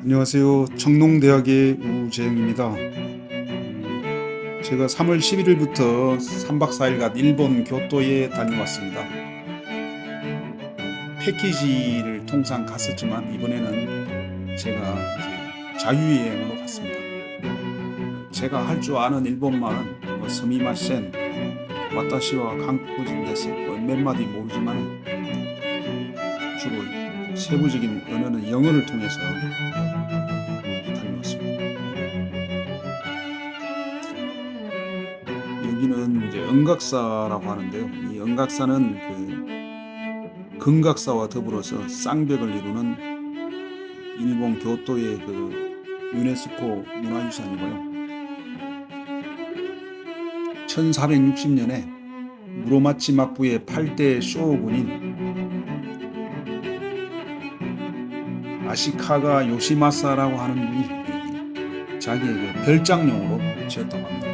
안녕하세요. 청농대학의 우재영입니다. 제가 3월 11일부터 3박 4일간 일본 교토에 다녀왔습니다. 패키지를 통상 갔었지만 이번에는 제가 이제 자유여행으로 갔습니다. 제가 할 줄 아는 일본말은 스미마셍, 와타시와 한국인 데스 몇 마디 모르지만 주로 세부적인 언어는 영어를 통해서 다녀왔습니다. 여기는 이제 은각사라고 하는데요. 이 은각사는 금각사와 더불어서 쌍벽을 이루는 일본 교토의 유네스코 문화유산이고요. 1460년에 무로마치 막부의 8대 쇼군인 아시카가 요시마사라고 하는 분이 자기의 별장용으로 지었다고 합니다.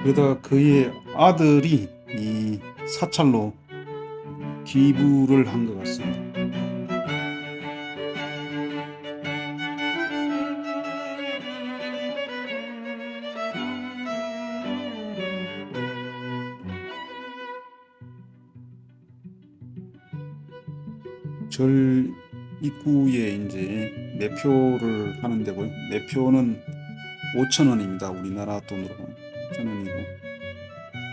그러다가 그의 아들이 이 사찰로 기부를 한 것 같습니다. 절 입구에 이제 매표를 하는 데고요. 매표는 5,000원입니다. 우리나라 돈으로 5,000원이고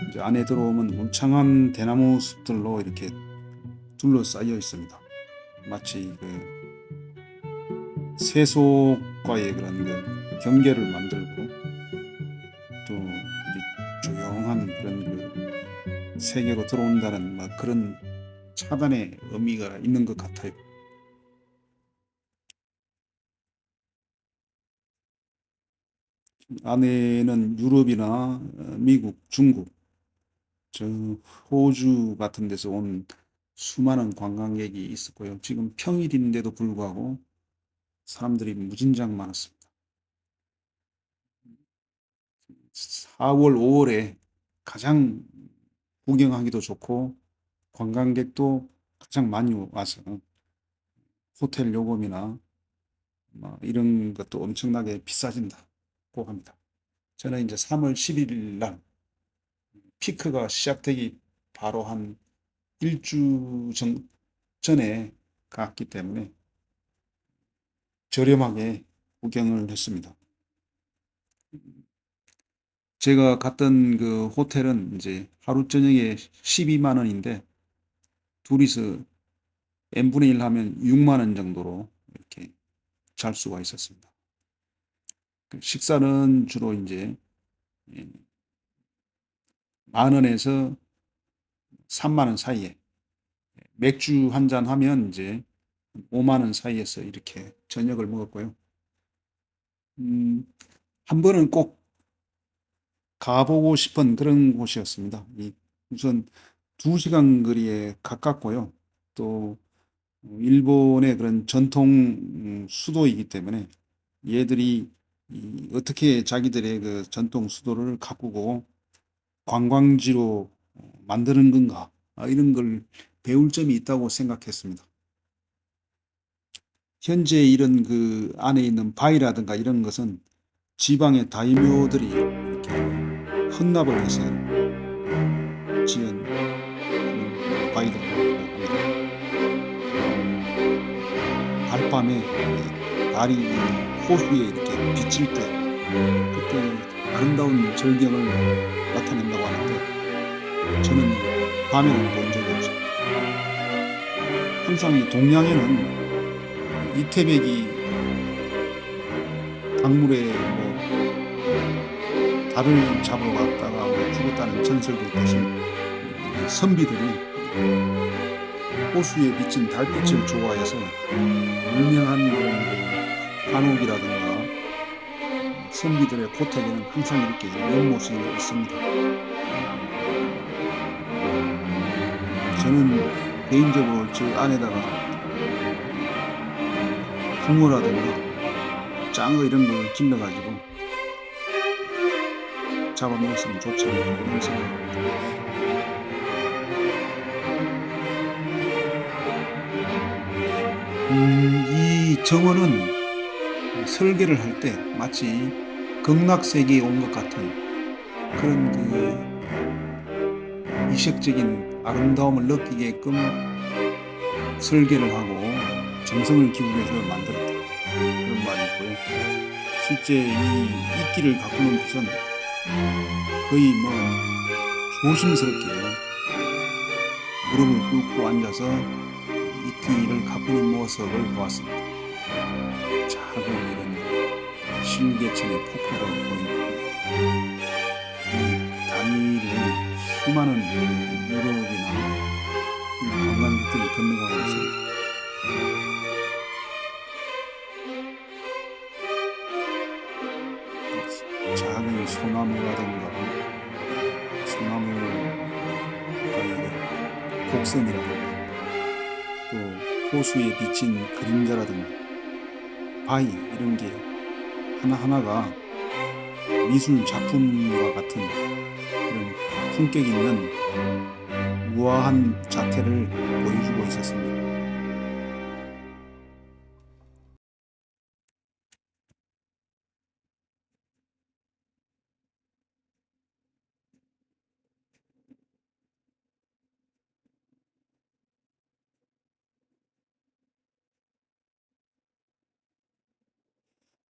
이제 안에 들어오면 울창한 대나무 숲들로 이렇게 둘러싸여 있습니다. 마치 세속과의 그런 경계를 만들고 또 조용한 그런 세계로 들어온다는 그런 차단의 의미가 있는 것 같아요. 안에는 유럽이나 미국, 중국, 저 호주 같은 데서 온 수많은 관광객이 있었고요. 지금 평일인데도 불구하고 사람들이 무진장 많았습니다. 4월, 5월에 가장 구경하기도 좋고 관광객도 가장 많이 와서 호텔 요금이나 이런 것도 엄청나게 비싸진다고 합니다. 저는 이제 3월 11일 날 피크가 시작되기 바로 한 일주 전에 갔기 때문에 저렴하게 구경을 했습니다. 제가 갔던 그 호텔은 이제 하루 저녁에 12만 원인데 둘이서 n분의 1 하면 6만 원 정도로 이렇게 잘 수가 있었습니다. 식사는 주로 이제 10,000원에서 3만 원 사이에 맥주 한 잔 하면 이제 5만 원 사이에서 이렇게 저녁을 먹었고요. 한 번은 꼭 가보고 싶은 그런 곳이었습니다. 우선 2시간 거리에 가깝고요. 또 일본의 그런 전통 수도이기 때문에 얘들이 어떻게 자기들의 그 전통 수도를 가꾸고 관광지로 만드는 건가 이런 걸 배울 점이 있다고 생각했습니다. 현재 이런 그 안에 있는 바위라든가 이런 것은 지방의 다이묘들이 이렇게 헌납을 해서 지은 바위들이라고 합니다. 달밤에 달이 호수에 이렇게 비칠 때 그때 아름다운 절경을 나타낸다고 하는데 저는 밤에는 본 적이 없습니다. 항상 이 동양에는 이태백이 강물에 달을 잡으러 갔다가 죽었다는 전설도 있듯이 선비들이 호수에 비친 달빛을 좋아해서 유명한 한옥이라든가 선비들의 고택에는 항상 이렇게 연못이 있습니다. 저는 개인적으로 저 안에다가 붕어라든가 짱어 이런 걸 길러가지고 잡아먹었으면 좋지 않나 이런 생각입니다. 이 정원은 설계를 할 때 마치 극락세계에 온 것 같은 그런 이색적인 아름다움을 느끼게끔 설계를 하고 정성을 기울여서 만들었다. 그런 말이 있고요. 실제 이 이끼를 가꾸는 것은 거의 뭐 조심스럽게 무릎을 꿇고 앉아서 이끼를 가꾸는 모습을 보았습니다. 작은 이런 실개천의 폭포가 보이고 이 다리를 수많은 유럽이나 관광객들이 건너가고 있습니다. 작은 소나무라든가 소나무가의 곡선이라든가 또 호수에 비친 그림자라든가 바위 이런 게 하나하나가 미술 작품과 같은 그런 품격 있는 우아한 자태를 보여주고 있었습니다.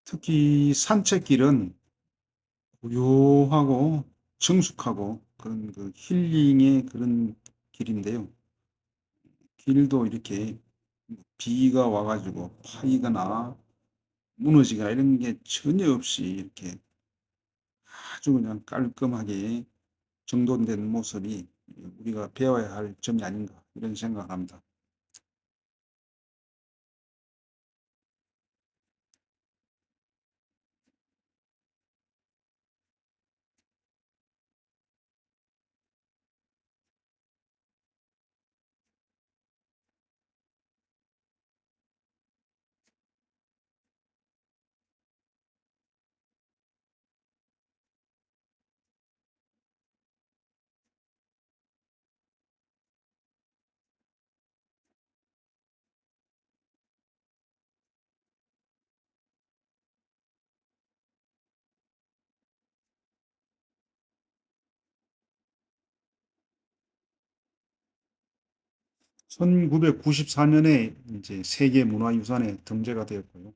특히 산책길은 고요하고 청숙하고 그런 힐링의 그런 길인데요. 길도 이렇게 비가 와가지고 파이거나 무너지거나 이런 게 전혀 없이 이렇게 아주 그냥 깔끔하게 정돈된 모습이 우리가 배워야 할 점이 아닌가 이런 생각을 합니다. 천 1994년에 이제 세계 문화유산에 등재가 되었고요.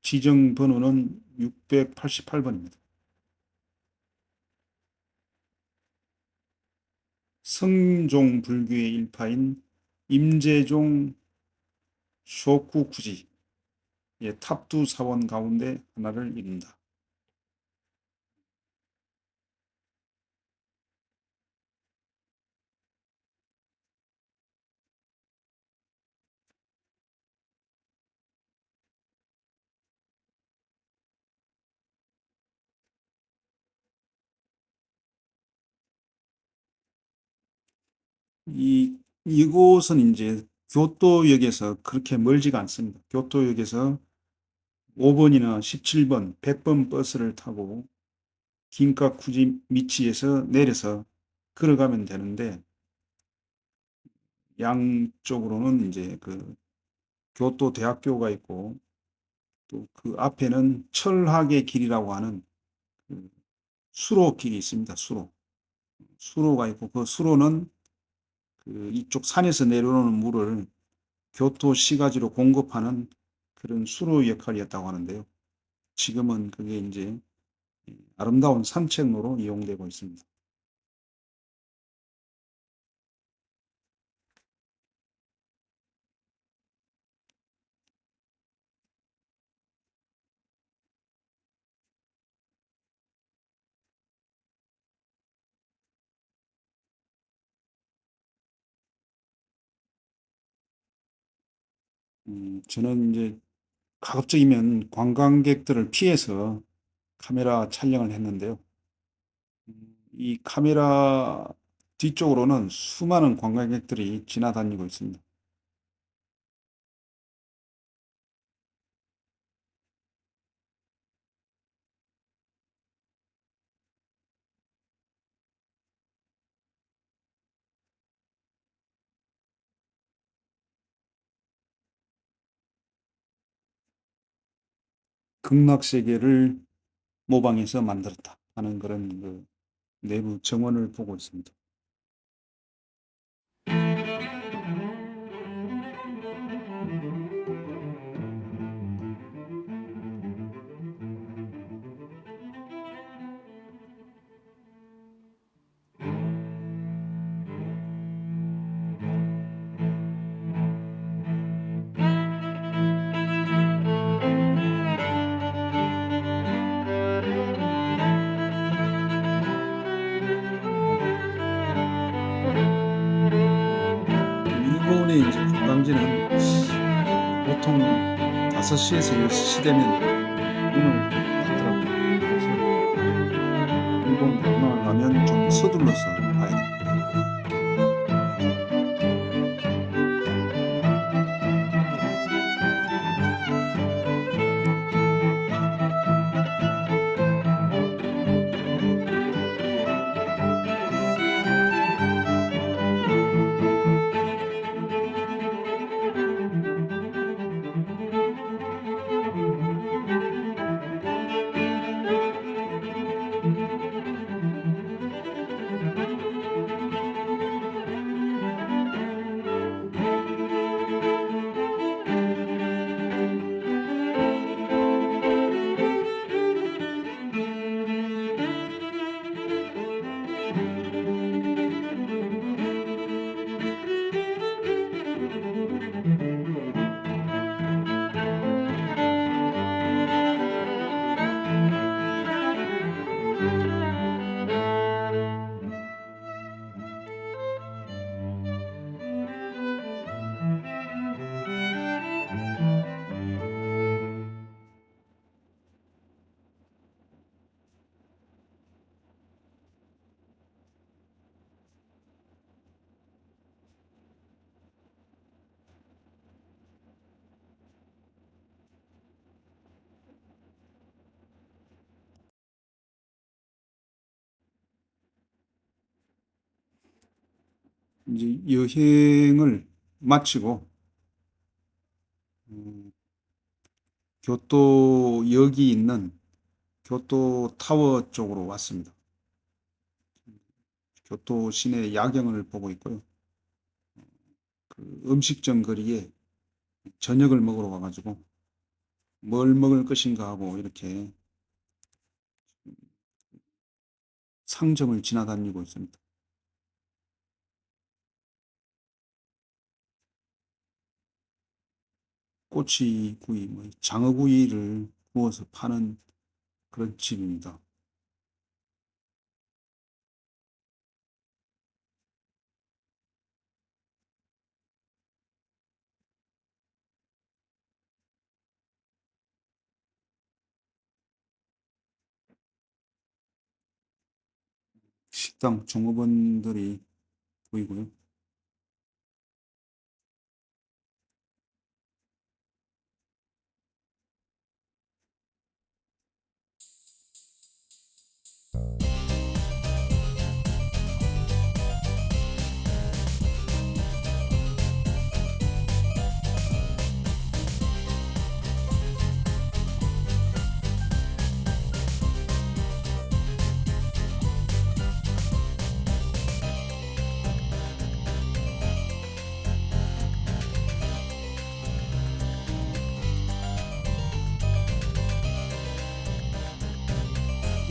지정 번호는 688번입니다. 성종 불교의 일파인 임재종 쇼쿠쿠지의 탑두 사원 가운데 하나를 이룬다. 이곳은 이제 교토역에서 그렇게 멀지가 않습니다. 교토역에서 5번이나 17번, 100번 버스를 타고 긴카쿠지 미치에서 내려서 걸어가면 되는데 양쪽으로는 이제 교토 대학교가 있고 또 그 앞에는 철학의 길이라고 하는 그 수로길이 있습니다. 수로가 있고 그 수로는 이쪽 산에서 내려오는 물을 교토시가지로 공급하는 그런 수로 역할이었다고 하는데요. 지금은 그게 이제 아름다운 산책로로 이용되고 있습니다. 저는 이제 가급적이면 관광객들을 피해서 카메라 촬영을 했는데요. 이 카메라 뒤쪽으로는 수많은 관광객들이 지나다니고 있습니다. 극락세계를 모방해서 만들었다 하는 그런 내부 정원을 보고 있습니다. 일본의 이제 관광지는 보통 5시에서 6시 되면 문을 닫더라고요. 그래서 일본 관광을 가면 좀 서둘러서 가야 돼요. 이제 여행을 마치고 음, 교토역이 있는 교토 타워 쪽으로 왔습니다. 교토 시내 야경을 보고 있고요. 그 음식점 거리에 저녁을 먹으러 와가지고 뭘 먹을 것인가 하고 이렇게 상점을 지나다니고 있습니다. 꼬치구이, 뭐 장어구이를 구워서 파는 그런 집입니다. 식당 종업원들이 보이고요.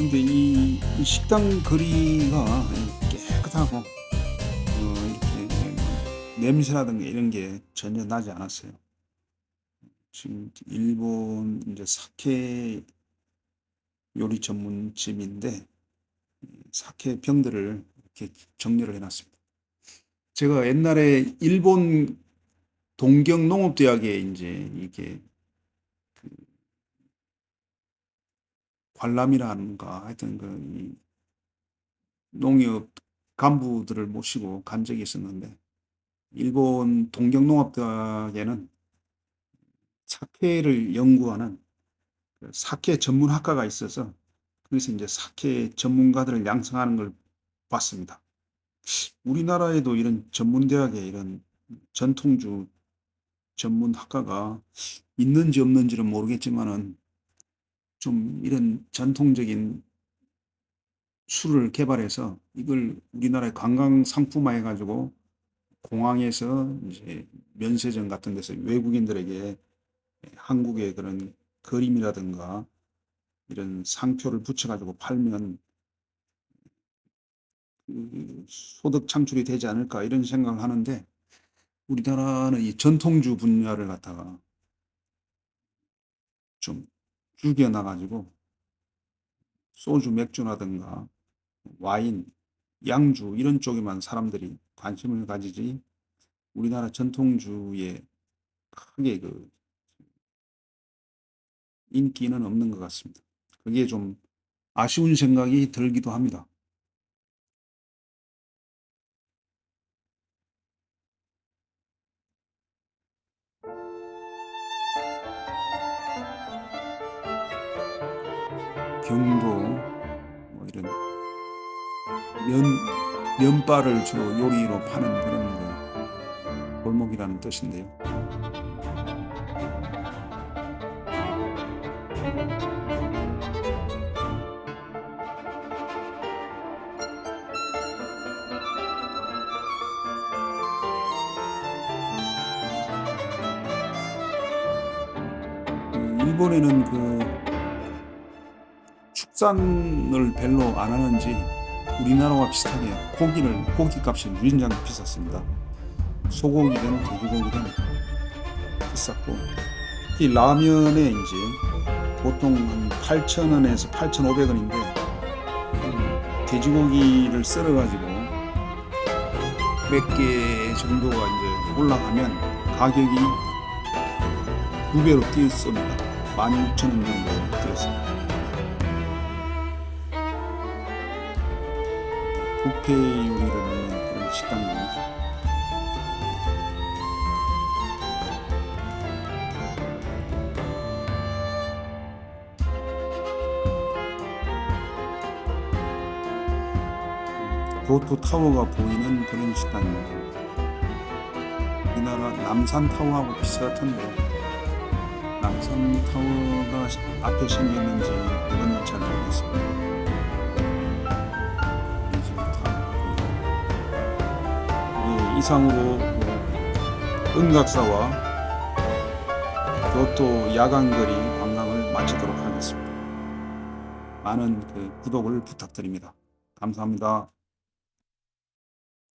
근데 이 식당 거리가 깨끗하고 이렇게 뭐 냄새라든가 이런 게 전혀 나지 않았어요. 지금 일본 이제 사케 요리 전문집인데 사케 병들을 이렇게 정리를 해놨습니다. 제가 옛날에 일본 동경 농업대학에 이제 이게 관람이라는가 하여튼 이 농협 간부들을 모시고 간 적이 있었는데 일본 동경농업대학에는 사케를 연구하는 그 사케 전문학과가 있어서 그래서 이제 사케 전문가들을 양성하는 걸 봤습니다. 우리나라에도 이런 전문대학에 이런 전통주 전문학과가 있는지 없는지는 모르겠지만은 좀 이런 전통적인 술을 개발해서 이걸 우리나라의 관광 상품화해 가지고 공항에서 이제 면세점 같은 데서 외국인들에게 한국의 그런 그림이라든가 이런 상표를 붙여 가지고 팔면 소득 창출이 되지 않을까 이런 생각을 하는데, 우리나라는 이 전통주 분야를 갖다가 좀 죽여 놔 가지고 소주, 맥주라든가 와인, 양주 이런 쪽에만 사람들이 관심을 가지지 우리나라 전통주에 크게 그 인기는 없는 것 같습니다. 그게 좀 아쉬운 생각이 들기도 합니다. 경도 뭐 이런 면 면발을 주로 요리로 파는 그런 골목이라는 뜻인데요. 일본에는 축산을 별로 안 하는지 우리나라와 비슷하게 고기값이 무진장 비쌌습니다. 소고기든 돼지고기든 비쌌고, 특히 라면에 이제 보통 한 8,000원에서 8,500원인데 돼지고기를 썰어가지고 몇 개 정도가 이제 올라가면 가격이 2배로 뛰었습니다. 16,000원 정도 뛰었습니다. 뷔페 요리를 먹는 그런 식당입니다. 교토 타워가 보이는 그런 식당입니다. 우리나라 남산 타워하고 비슷한데 남산 타워가 앞에 생겼는지 그건 잘 모르겠습니다. 예, 이상으로 은각사와 교토 야간거리 관광을 마치도록 하겠습니다. 많은 구독을 부탁드립니다. 감사합니다.